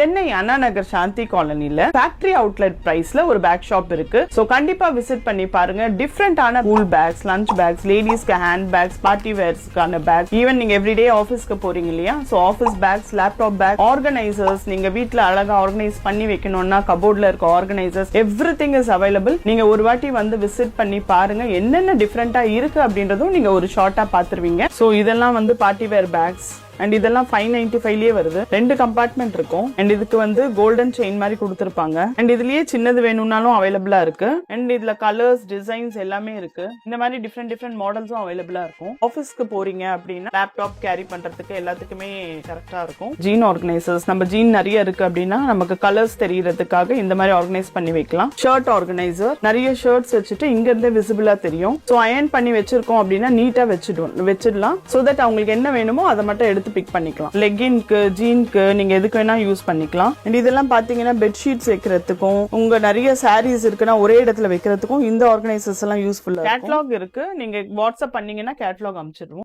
சென்னை அண்ணா நகர் சாந்தி காலனில factory outlet பிரைஸ்ல ஒரு பேக் ஷாப் இருக்கு. சோ கண்டிப்பா விசிட் பண்ணி பாருங்க. டிஃபரெண்டான கூல் பேக்ஸ், லஞ்ச் பேக்ஸ், லேடிஸ்க்கு ஹேண்ட் பேக்ஸ், பார்ட்டி வேர்ஸ்க்கான பேக், ஈவன் நீங்க எவ்ரிடே ஆபீஸ்க்கு போறீங்க இல்லையா, so office bags, laptop bag, organisers, நீங்க வீட்ல அழகா ஆர்கனைஸ் பண்ணி வைக்கணும்னா கபோர்ட்ல இருக்க ஆர்கனைசர்ஸ், எவ்ரிதிங் இஸ் அவைலபிள். நீங்க ஒரு வாட்டி வந்து விசிட் பண்ணி பாருங்க. என்னென்ன டிஃபரெண்டா இருக்கு அப்படின்றதும் நீங்க ஒரு ஷார்ட்டா பாத்துருவீங்க. சோ இதெல்லாம் வந்து பார்ட்டி வேர் பேக்ஸ் அண்ட் இதெல்லாம் 595 வருது. 2 கம்பார்ட்மெண்ட் இருக்கும். அண்ட் இதுக்கு வந்து கோல்டன் செயின் மாதிரி கொடுத்திருப்பாங்க. அண்ட் இதுலயே சின்னது வேணும்னாலும் அவைலபிளா இருக்கு. அண்ட் இதுல கலர்ஸ், டிசைன்ஸ் எல்லாமே இருக்கு. இந்த மாதிரி டிஃப்ரெண்ட் மாடல்ஸும் அவைலபிளா இருக்கும். ஆபீஸ்க்கு போறீங்க அப்படின்னா லேப்டாப் கேரி பண்றதுக்கு எல்லாத்துக்குமே கரெக்டா இருக்கும். ஜீன் ஆர்கனைசர்ஸ், நம்ம ஜீன் நிறைய இருக்கு அப்படின்னா நமக்கு கலர்ஸ் தெரியறதுக்காக இந்த மாதிரி ஆர்கனைஸ் பண்ணி வைக்கலாம். ஷர்ட் ஆர்கனைசர், நிறைய ஷர்ட்ஸ் வச்சுட்டு இங்க இருந்தே விசிபிளா தெரியும். சோ அயர்ன் பண்ணி வச்சிருக்கோம் அப்படின்னா நீட்டா வச்சிடலாம். சோ தட் அவங்களுக்கு என்ன வேணுமோ அதை மட்டும் எடுத்து பிக் பண்ணிக்கலாம். லெகின்க்கு, ஜீன்க்கு நீங்க எதுக்கு வேணா யூஸ் பண்ணிக்கலாம். அண்ட் இதெல்லாம் பாத்தீங்கன்னா பெட்ஷீட்ஸ் வைக்கிறதுக்கும், உங்க நிறைய சாரீஸ் இருக்குன்னா ஒரே இடத்துல வைக்கிறதுக்கும் இந்த ஆர்கனைசர்ஸ் எல்லாம் யூஸ்ஃபுல்லா. கேட்டலாக் இருக்கு. நீங்க வாட்ஸ்அப் பண்ணீங்கன்னா கேட்டலாக் அனுப்பிச்சிடுவோம்.